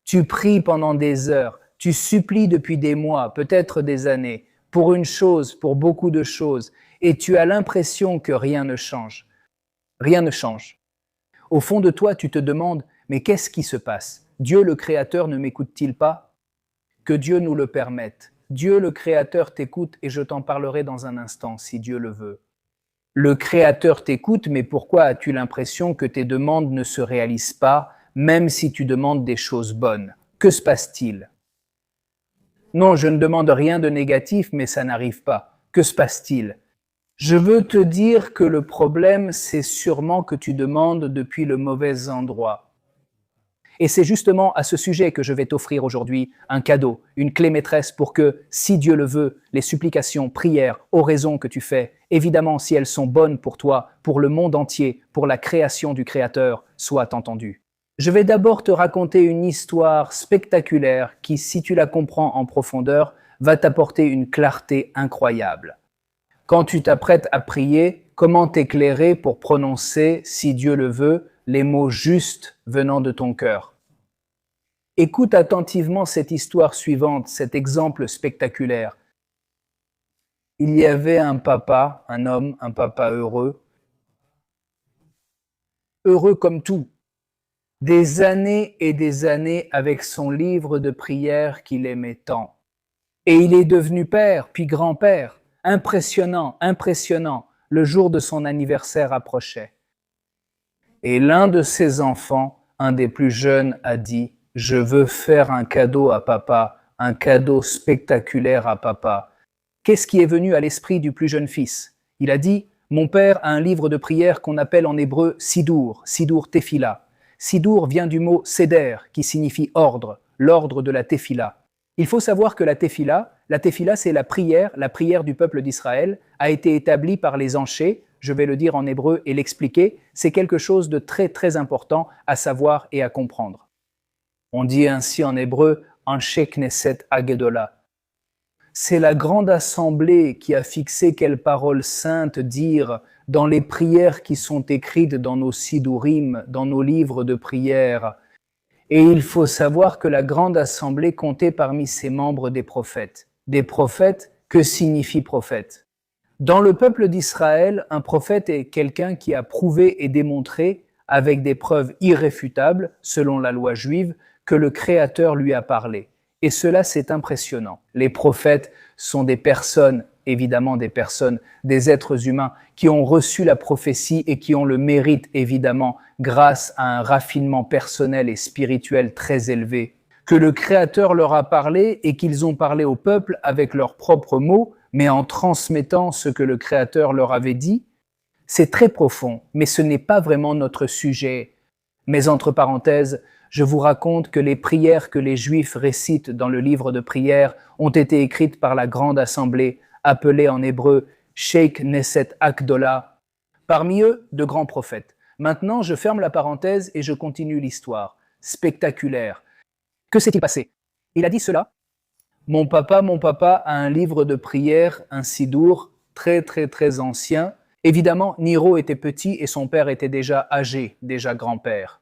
Tu pries pendant des heures, tu supplies depuis des mois, peut-être des années, pour une chose, pour beaucoup de choses, et tu as l'impression que rien ne change. Rien ne change. Au fond de toi, tu te demandes, mais qu'est-ce qui se passe? Dieu le Créateur ne m'écoute-t-il pas? Que Dieu nous le permette. Dieu le Créateur t'écoute et je t'en parlerai dans un instant, si Dieu le veut. Le Créateur t'écoute, mais pourquoi as-tu l'impression que tes demandes ne se réalisent pas, même si tu demandes des choses bonnes? Que se passe-t-il? Non, je ne demande rien de négatif, mais ça n'arrive pas. Que se passe-t-il? Je veux te dire que le problème, c'est sûrement que tu demandes depuis le mauvais endroit. Et c'est justement à ce sujet que je vais t'offrir aujourd'hui un cadeau, une clé maîtresse pour que, si Dieu le veut, les supplications, prières, oraisons que tu fais, évidemment si elles sont bonnes pour toi, pour le monde entier, pour la création du Créateur, soient entendues. Je vais d'abord te raconter une histoire spectaculaire qui, si tu la comprends en profondeur, va t'apporter une clarté incroyable. Quand tu t'apprêtes à prier, comment t'éclairer pour prononcer, si Dieu le veut, les mots justes venant de ton cœur? Écoute attentivement cette histoire suivante, cet exemple spectaculaire. Il y avait un papa, un homme, un papa heureux comme tout, des années et des années avec son livre de prière qu'il aimait tant. Et il est devenu père, puis grand-père. Impressionnant, impressionnant. Le jour de son anniversaire approchait. Et l'un de ses enfants, un des plus jeunes, a dit « Je veux faire un cadeau à papa, un cadeau spectaculaire à papa. » Qu'est-ce qui est venu à l'esprit du plus jeune fils? Il a dit « Mon père a un livre de prière qu'on appelle en hébreu Sidour, Sidour Tefila. Sidour vient du mot Seder, qui signifie ordre, l'ordre de la Tefila. Il faut savoir que la Tefila, c'est la prière du peuple d'Israël, a été établie par les anchés, je vais le dire en hébreu et l'expliquer, c'est quelque chose de très très important à savoir et à comprendre. On dit ainsi en hébreu « Anshe Knesset Agedola ». C'est la grande assemblée qui a fixé quelles paroles saintes dire dans les prières qui sont écrites dans nos sidourim, dans nos livres de prière. Et il faut savoir que la grande assemblée comptait parmi ses membres des prophètes. Des prophètes, que signifie prophète? Dans le peuple d'Israël, un prophète est quelqu'un qui a prouvé et démontré, avec des preuves irréfutables, selon la loi juive, que le Créateur lui a parlé. Et cela, c'est impressionnant. Les prophètes sont des personnes, évidemment des êtres humains, qui ont reçu la prophétie et qui ont le mérite, évidemment, grâce à un raffinement personnel et spirituel très élevé, que le Créateur leur a parlé et qu'ils ont parlé au peuple avec leurs propres mots, mais en transmettant ce que le Créateur leur avait dit. C'est très profond, mais ce n'est pas vraiment notre sujet. Mais entre parenthèses, je vous raconte que les prières que les Juifs récitent dans le livre de prières ont été écrites par la grande assemblée, appelée en hébreu Sheikh Neset Akdola, parmi eux de grands prophètes. Maintenant, je ferme la parenthèse et je continue l'histoire. Spectaculaire. Que s'est-il passé? Il a dit cela. Mon papa a un livre de prières, un sidour, très très très ancien. Évidemment, Niro était petit et son père était déjà âgé, déjà grand-père.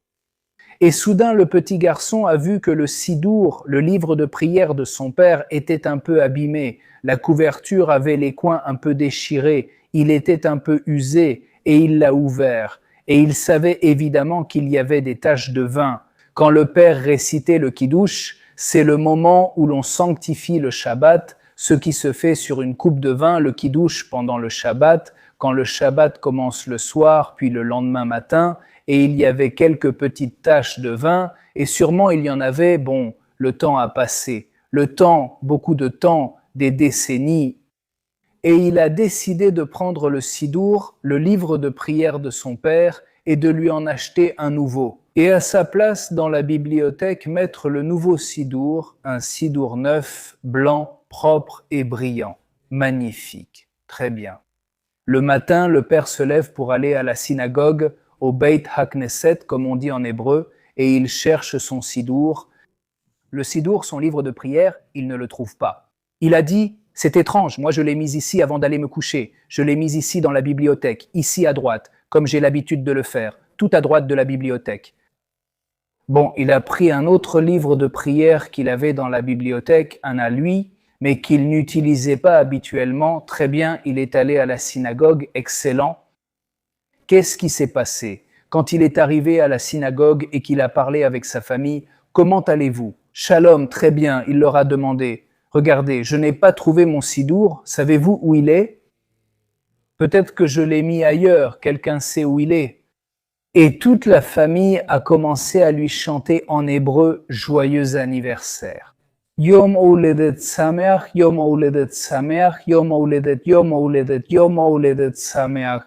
Et soudain, le petit garçon a vu que le sidour, le livre de prière de son père, était un peu abîmé. La couverture avait les coins un peu déchirés. Il était un peu usé et il l'a ouvert. Et il savait évidemment qu'il y avait des taches de vin. Quand le père récitait le kiddush, c'est le moment où l'on sanctifie le Shabbat, ce qui se fait sur une coupe de vin, le kiddush pendant le Shabbat, quand le Shabbat commence le soir, puis le lendemain matin, et il y avait quelques petites taches de vin, et sûrement il y en avait, le temps a passé. Le temps, beaucoup de temps, des décennies. Et il a décidé de prendre le sidour, le livre de prière de son père, et de lui en acheter un nouveau. Et à sa place, dans la bibliothèque, mettre le nouveau sidour, un sidour neuf, blanc, propre et brillant. Magnifique. Très bien. Le matin, le père se lève pour aller à la synagogue, au Beit HaKnesset, comme on dit en hébreu, et il cherche son sidour. Le sidour, son livre de prière, il ne le trouve pas. Il a dit, c'est étrange, moi je l'ai mis ici avant d'aller me coucher, je l'ai mis ici dans la bibliothèque, ici à droite, comme j'ai l'habitude de le faire, tout à droite de la bibliothèque. Bon, il a pris un autre livre de prière qu'il avait dans la bibliothèque, un à lui, mais qu'il n'utilisait pas habituellement. Très bien, il est allé à la synagogue, excellent. Qu'est-ce qui s'est passé? Quand il est arrivé à la synagogue et qu'il a parlé avec sa famille, comment allez-vous? Shalom, très bien, il leur a demandé. Regardez, je n'ai pas trouvé mon sidour, savez-vous où il est? Peut-être que je l'ai mis ailleurs, quelqu'un sait où il est. Et toute la famille a commencé à lui chanter en hébreu joyeux anniversaire. Yom Houledet Sameach, Yom Houledet Sameach, Yom Houledet, Yom Houledet, Yom Houledet Sameach.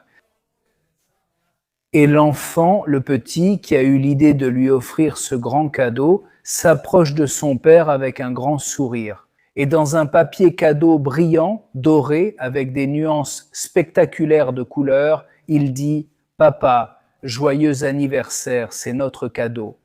Et l'enfant, le petit, qui a eu l'idée de lui offrir ce grand cadeau, s'approche de son père avec un grand sourire. Et dans un papier cadeau brillant, doré, avec des nuances spectaculaires de couleurs, il dit « Papa, joyeux anniversaire, c'est notre cadeau ».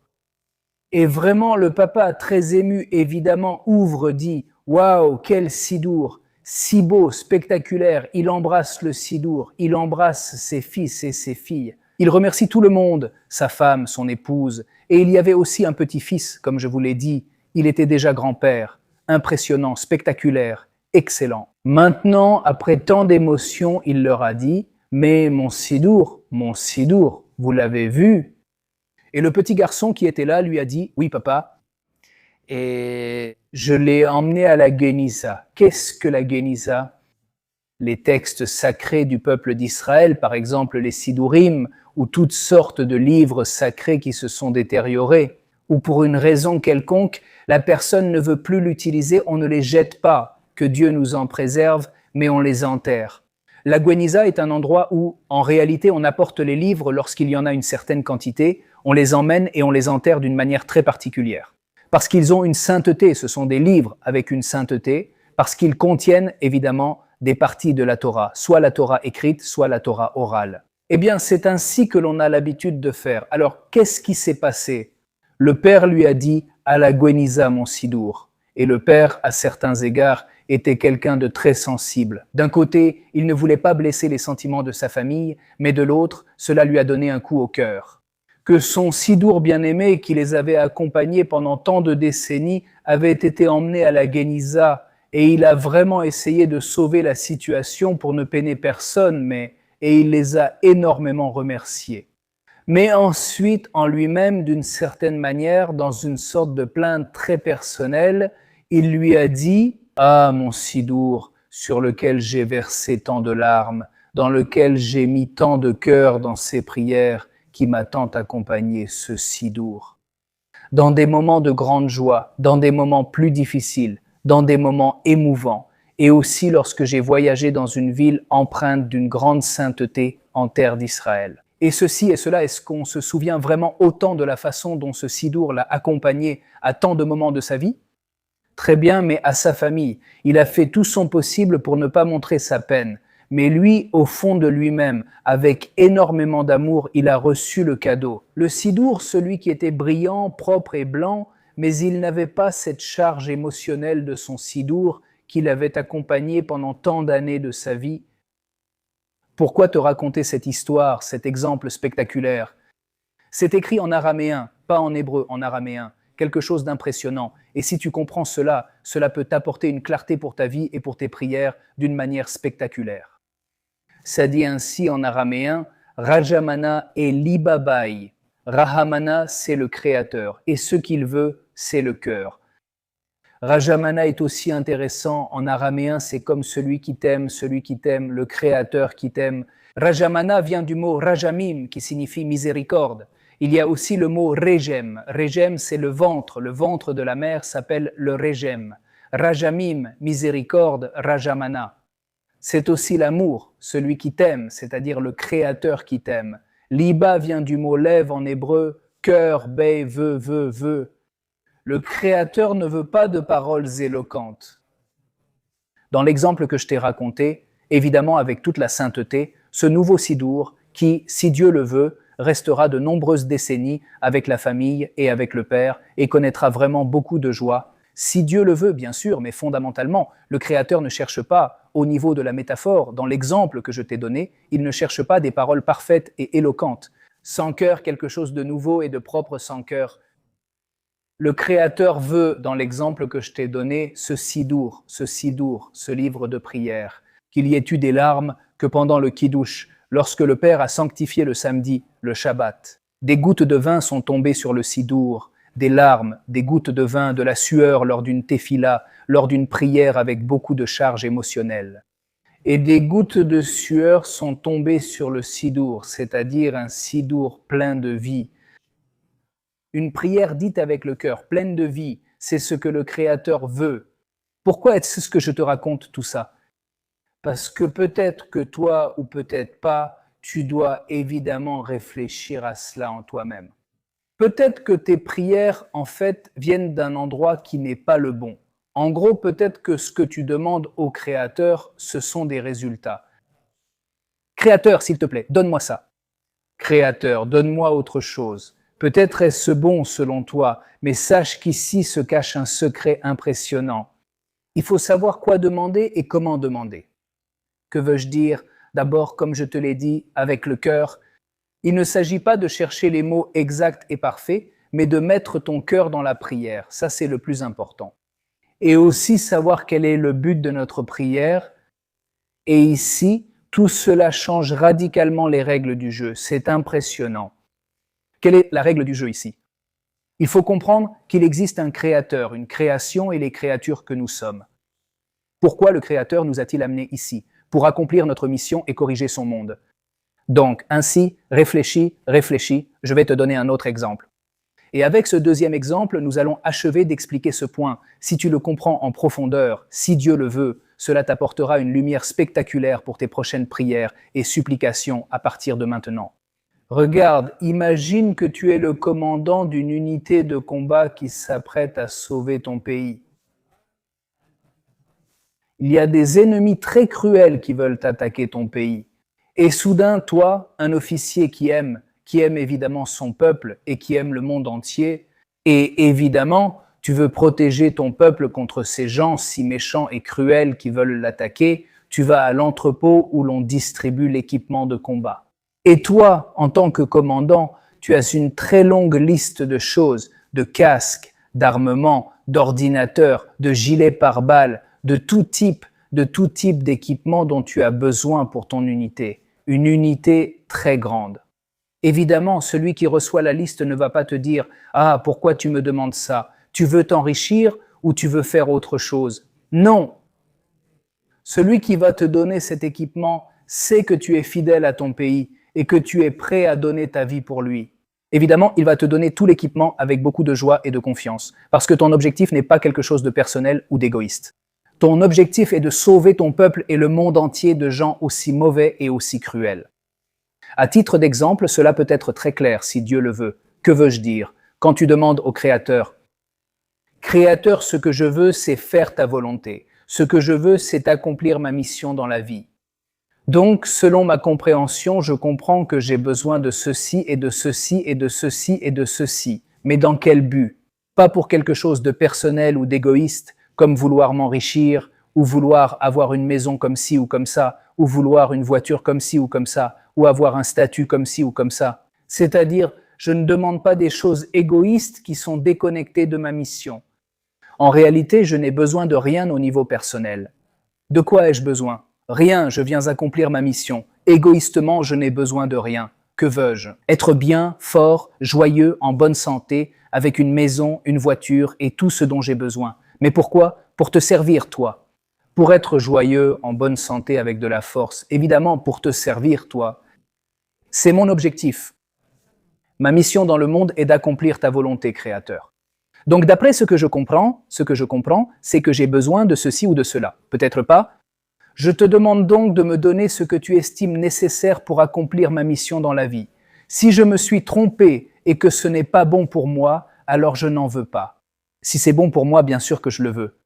Et vraiment, le papa, très ému, évidemment, ouvre, dit « Waouh, quel sidour ! Si beau, spectaculaire !» Il embrasse le sidour, il embrasse ses fils et ses filles. Il remercie tout le monde, sa femme, son épouse, et il y avait aussi un petit-fils, comme je vous l'ai dit. Il était déjà grand-père. Impressionnant, spectaculaire, excellent. Maintenant, après tant d'émotions, il leur a dit « Mais mon sidour, vous l'avez vu ?» Et le petit garçon qui était là lui a dit « Oui, papa, et je l'ai emmené à la Guénissa. » Qu'est-ce que la Guénissa? Les textes sacrés du peuple d'Israël, par exemple les Sidourim, ou toutes sortes de livres sacrés qui se sont détériorés, ou pour une raison quelconque, la personne ne veut plus l'utiliser, on ne les jette pas, que Dieu nous en préserve, mais on les enterre. La Guénissa est un endroit où, en réalité, on apporte les livres lorsqu'il y en a une certaine quantité, on les emmène et on les enterre d'une manière très particulière. Parce qu'ils ont une sainteté, ce sont des livres avec une sainteté, parce qu'ils contiennent, évidemment, des parties de la Torah, soit la Torah écrite, soit la Torah orale. Eh bien, c'est ainsi que l'on a l'habitude de faire. Alors, qu'est-ce qui s'est passé? Le père lui a dit « à la Guénissa, mon sidour ». Et le père, à certains égards, était quelqu'un de très sensible. D'un côté, il ne voulait pas blesser les sentiments de sa famille, mais de l'autre, cela lui a donné un coup au cœur. Que son sidour bien-aimé, qui les avait accompagnés pendant tant de décennies, avait été emmené à la Guénissa, et il a vraiment essayé de sauver la situation pour ne peiner personne, et il les a énormément remerciés. Mais ensuite, en lui-même, d'une certaine manière, dans une sorte de plainte très personnelle, il lui a dit « Ah, mon sidour, sur lequel j'ai versé tant de larmes, dans lequel j'ai mis tant de cœur dans ces prières, qui m'a tant accompagné, ce sidour. Dans des moments de grande joie, dans des moments plus difficiles, dans des moments émouvants, et aussi lorsque j'ai voyagé dans une ville empreinte d'une grande sainteté en terre d'Israël. » Et ceci et cela, est-ce qu'on se souvient vraiment autant de la façon dont ce sidour l'a accompagné à tant de moments de sa vie? Très bien, mais à sa famille. Il a fait tout son possible pour ne pas montrer sa peine. Mais lui, au fond de lui-même, avec énormément d'amour, il a reçu le cadeau. Le sidour, celui qui était brillant, propre et blanc, mais il n'avait pas cette charge émotionnelle de son sidour qui l'avait accompagné pendant tant d'années de sa vie. Pourquoi te raconter cette histoire, cet exemple spectaculaire? C'est écrit en araméen, pas en hébreu, en araméen. Quelque chose d'impressionnant. Et si tu comprends cela, cela peut t'apporter une clarté pour ta vie et pour tes prières d'une manière spectaculaire. Ça dit ainsi en araméen, Rajamana est Libabai. Rahamana, c'est le créateur. Et ce qu'il veut, c'est le cœur. Rajamana est aussi intéressant. En araméen, c'est comme celui qui t'aime, le créateur qui t'aime. Rajamana vient du mot Rajamim, qui signifie miséricorde. Il y a aussi le mot Regem. Regem, c'est le ventre de la mère s'appelle le Regem. Rajamim, miséricorde, Rajamana. C'est aussi l'amour, celui qui t'aime, c'est-à-dire le créateur qui t'aime. Liba vient du mot lève en hébreu, cœur, veut, veut. Le créateur ne veut pas de paroles éloquentes. Dans l'exemple que je t'ai raconté, évidemment avec toute la sainteté, ce nouveau sidour qui, si Dieu le veut, restera de nombreuses décennies avec la famille et avec le Père et connaîtra vraiment beaucoup de joie. Si Dieu le veut, bien sûr, mais fondamentalement, le Créateur ne cherche pas, au niveau de la métaphore, dans l'exemple que je t'ai donné, il ne cherche pas des paroles parfaites et éloquentes. Sans cœur, quelque chose de nouveau et de propre sans cœur. Le Créateur veut, dans l'exemple que je t'ai donné, ce sidour, ce livre de prière, qu'il y ait eu des larmes que pendant le kiddush, lorsque le Père a sanctifié le samedi, le Shabbat. Des gouttes de vin sont tombées sur le sidour, des larmes, des gouttes de vin, de la sueur lors d'une tefila, lors d'une prière avec beaucoup de charge émotionnelle. Et des gouttes de sueur sont tombées sur le sidour, c'est-à-dire un sidour plein de vie. Une prière dite avec le cœur, pleine de vie, c'est ce que le Créateur veut. Pourquoi est-ce que je te raconte tout ça? Parce que peut-être que toi, ou peut-être pas, tu dois évidemment réfléchir à cela en toi-même. Peut-être que tes prières, en fait, viennent d'un endroit qui n'est pas le bon. En gros, peut-être que ce que tu demandes au Créateur, ce sont des résultats. Créateur, s'il te plaît, donne-moi ça. Créateur, donne-moi autre chose. Peut-être est-ce bon selon toi, mais sache qu'ici se cache un secret impressionnant. Il faut savoir quoi demander et comment demander. Que veux-je dire? D'abord, comme je te l'ai dit, avec le cœur. Il ne s'agit pas de chercher les mots exacts et parfaits, mais de mettre ton cœur dans la prière. Ça, c'est le plus important. Et aussi savoir quel est le but de notre prière. Et ici, tout cela change radicalement les règles du jeu. C'est impressionnant. Quelle est la règle du jeu ici? Il faut comprendre qu'il existe un créateur, une création et les créatures que nous sommes. Pourquoi le créateur nous a-t-il amenés ici? Pour accomplir notre mission et corriger son monde. Donc, ainsi, réfléchis, je vais te donner un autre exemple. Et avec ce deuxième exemple, nous allons achever d'expliquer ce point. Si tu le comprends en profondeur, si Dieu le veut, cela t'apportera une lumière spectaculaire pour tes prochaines prières et supplications à partir de maintenant. Regarde, imagine que tu es le commandant d'une unité de combat qui s'apprête à sauver ton pays. Il y a des ennemis très cruels qui veulent attaquer ton pays. Et soudain, toi, un officier qui aime évidemment son peuple et qui aime le monde entier, et évidemment, tu veux protéger ton peuple contre ces gens si méchants et cruels qui veulent l'attaquer, tu vas à l'entrepôt où l'on distribue l'équipement de combat. Et toi, en tant que commandant, tu as une très longue liste de choses, de casques, d'armements, d'ordinateurs, de gilets pare-balles, de tout type d'équipement dont tu as besoin pour ton unité. Une unité très grande. Évidemment, celui qui reçoit la liste ne va pas te dire « Ah, pourquoi tu me demandes ça? Tu veux t'enrichir ou tu veux faire autre chose ?» Non. Celui qui va te donner cet équipement sait que tu es fidèle à ton pays et que tu es prêt à donner ta vie pour lui. Évidemment, il va te donner tout l'équipement avec beaucoup de joie et de confiance, parce que ton objectif n'est pas quelque chose de personnel ou d'égoïste. Ton objectif est de sauver ton peuple et le monde entier de gens aussi mauvais et aussi cruels. À titre d'exemple, cela peut être très clair si Dieu le veut. Que veux-je dire? Quand tu demandes au Créateur, « Créateur, ce que je veux, c'est faire ta volonté. Ce que je veux, c'est accomplir ma mission dans la vie. Donc, selon ma compréhension, je comprends que j'ai besoin de ceci et de ceci et de ceci et de ceci. Mais dans quel but? Pas pour quelque chose de personnel ou d'égoïste, comme vouloir m'enrichir, ou vouloir avoir une maison comme ci ou comme ça, ou vouloir une voiture comme ci ou comme ça, ou avoir un statut comme ci ou comme ça. C'est-à-dire, je ne demande pas des choses égoïstes qui sont déconnectées de ma mission. En réalité, je n'ai besoin de rien au niveau personnel. De quoi ai-je besoin? Rien, je viens accomplir ma mission. Égoïstement, je n'ai besoin de rien. Que veux-je? Être bien, fort, joyeux, en bonne santé, avec une maison, une voiture et tout ce dont j'ai besoin. Mais pourquoi? Pour te servir, toi. Pour être joyeux, en bonne santé, avec de la force. Évidemment, pour te servir, toi. C'est mon objectif. Ma mission dans le monde est d'accomplir ta volonté, Créateur. Donc, d'après ce que je comprends, c'est que j'ai besoin de ceci ou de cela. Peut-être pas. Je te demande donc de me donner ce que tu estimes nécessaire pour accomplir ma mission dans la vie. Si je me suis trompé et que ce n'est pas bon pour moi, alors je n'en veux pas. Si c'est bon pour moi, bien sûr que je le veux.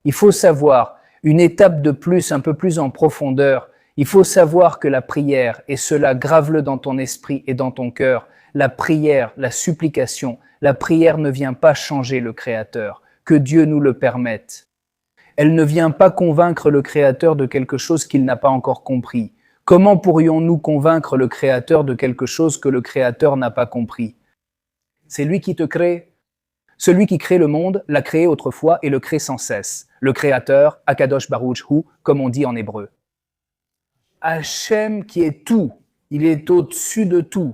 Il faut savoir, une étape de plus, un peu plus en profondeur, il faut savoir que la prière, et cela grave-le dans ton esprit et dans ton cœur, la prière, la supplication, la prière ne vient pas changer le Créateur, que Dieu nous le permette. Elle ne vient pas convaincre le Créateur de quelque chose qu'il n'a pas encore compris. Comment pourrions-nous convaincre le Créateur de quelque chose que le Créateur n'a pas compris? C'est lui qui te crée. Celui qui crée le monde l'a créé autrefois et le crée sans cesse. Le créateur, Akadosh Baruch Hu, comme on dit en hébreu. Hachem qui est tout, il est au-dessus de tout.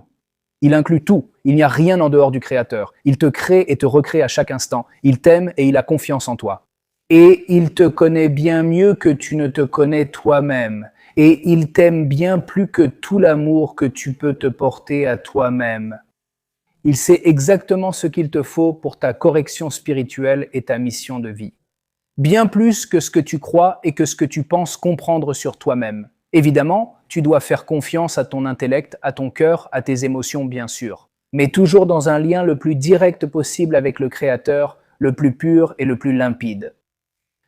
Il inclut tout, il n'y a rien en dehors du créateur. Il te crée et te recrée à chaque instant. Il t'aime et il a confiance en toi. Et il te connaît bien mieux que tu ne te connais toi-même. Et il t'aime bien plus que tout l'amour que tu peux te porter à toi-même. Il sait exactement ce qu'il te faut pour ta correction spirituelle et ta mission de vie. Bien plus que ce que tu crois et que ce que tu penses comprendre sur toi-même. Évidemment, tu dois faire confiance à ton intellect, à ton cœur, à tes émotions bien sûr, mais toujours dans un lien le plus direct possible avec le Créateur, le plus pur et le plus limpide.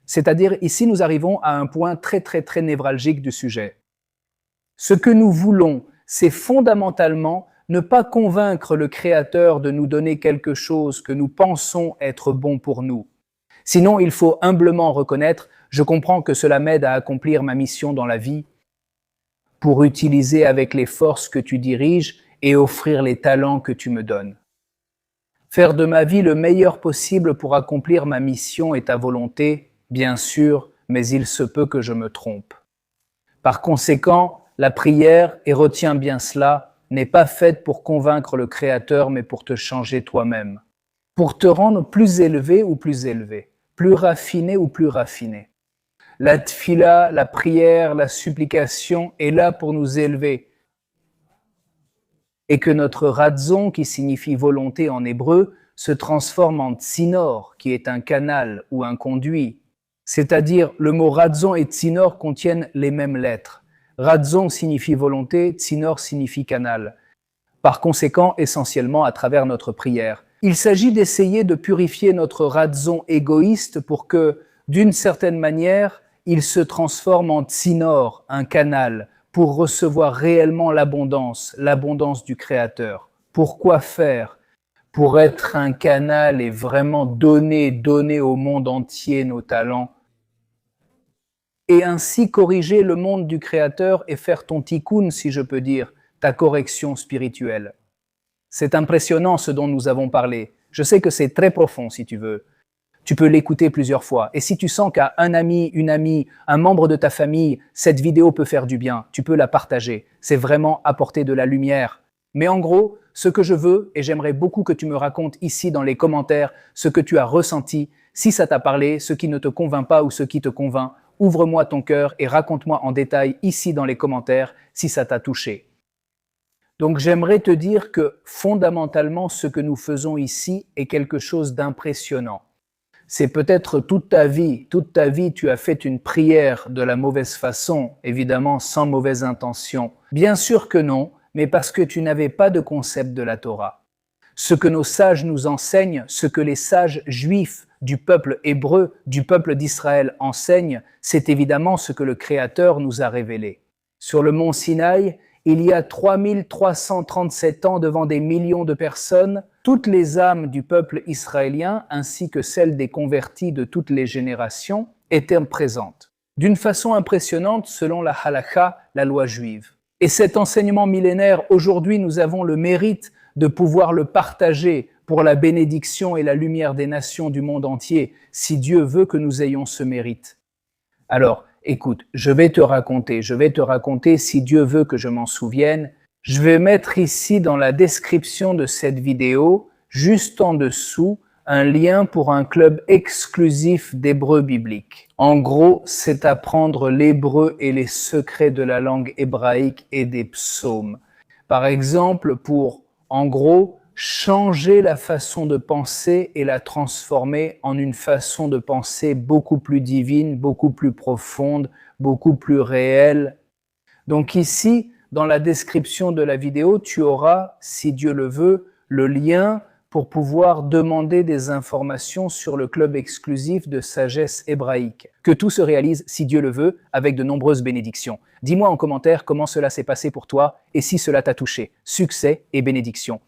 C'est-à-dire, ici nous arrivons à un point très névralgique du sujet. Ce que nous voulons, c'est fondamentalement ne pas convaincre le Créateur de nous donner quelque chose que nous pensons être bon pour nous. Sinon, il faut humblement reconnaître, je comprends que cela m'aide à accomplir ma mission dans la vie, pour utiliser avec les forces que tu diriges et offrir les talents que tu me donnes. Faire de ma vie le meilleur possible pour accomplir ma mission est ta volonté, bien sûr, mais il se peut que je me trompe. Par conséquent, la prière, et retiens bien cela, n'est pas faite pour convaincre le Créateur, mais pour te changer toi-même, pour te rendre plus élevé ou plus élevé, plus raffiné ou plus raffiné. La tfila, la prière, la supplication est là pour nous élever. Et que notre ratzon, qui signifie volonté en hébreu, se transforme en tsinor, qui est un canal ou un conduit. C'est-à-dire, le mot ratzon et tsinor contiennent les mêmes lettres. Ratzon signifie volonté, tsinor signifie canal. Par conséquent, essentiellement à travers notre prière. Il s'agit d'essayer de purifier notre ratzon égoïste pour que, d'une certaine manière, il se transforme en tsinor, un canal, pour recevoir réellement l'abondance du Créateur. Pourquoi faire? Pour être un canal et vraiment donner au monde entier nos talents. Et ainsi corriger le monde du Créateur et faire ton tikkun, si je peux dire, ta correction spirituelle. C'est impressionnant ce dont nous avons parlé. Je sais que c'est très profond si tu veux. Tu peux l'écouter plusieurs fois. Et si tu sens qu'à un ami, une amie, un membre de ta famille, cette vidéo peut faire du bien, tu peux la partager. C'est vraiment apporter de la lumière. Mais en gros, ce que je veux, et j'aimerais beaucoup que tu me racontes ici dans les commentaires ce que tu as ressenti, si ça t'a parlé, ce qui ne te convainc pas ou ce qui te convainc, ouvre-moi ton cœur et raconte-moi en détail ici dans les commentaires si ça t'a touché. Donc j'aimerais te dire que fondamentalement, ce que nous faisons ici est quelque chose d'impressionnant. C'est peut-être toute ta vie, tu as fait une prière de la mauvaise façon, évidemment sans mauvaise intention. Bien sûr que non, mais parce que tu n'avais pas de concept de la Torah. Ce que nos sages nous enseignent, ce que les sages juifs du peuple hébreu, du peuple d'Israël enseignent, c'est évidemment ce que le Créateur nous a révélé. Sur le mont Sinaï, il y a 3337 ans devant des millions de personnes, toutes les âmes du peuple israélien ainsi que celles des convertis de toutes les générations étaient présentes, d'une façon impressionnante selon la halakha, la loi juive. Et cet enseignement millénaire, aujourd'hui nous avons le mérite de pouvoir le partager pour la bénédiction et la lumière des nations du monde entier, si Dieu veut que nous ayons ce mérite. Alors, écoute, je vais te raconter si Dieu veut que je m'en souvienne. Je vais mettre ici dans la description de cette vidéo, juste en dessous, un lien pour un club exclusif d'hébreu biblique. En gros, c'est apprendre l'hébreu et les secrets de la langue hébraïque et des psaumes. Par exemple, pour, en gros, changer la façon de penser et la transformer en une façon de penser beaucoup plus divine, beaucoup plus profonde, beaucoup plus réelle. Donc ici, dans la description de la vidéo, tu auras, si Dieu le veut, le lien pour pouvoir demander des informations sur le club exclusif de sagesse hébraïque. Que tout se réalise, si Dieu le veut, avec de nombreuses bénédictions. Dis-moi en commentaire comment cela s'est passé pour toi et si cela t'a touché. Succès et bénédictions.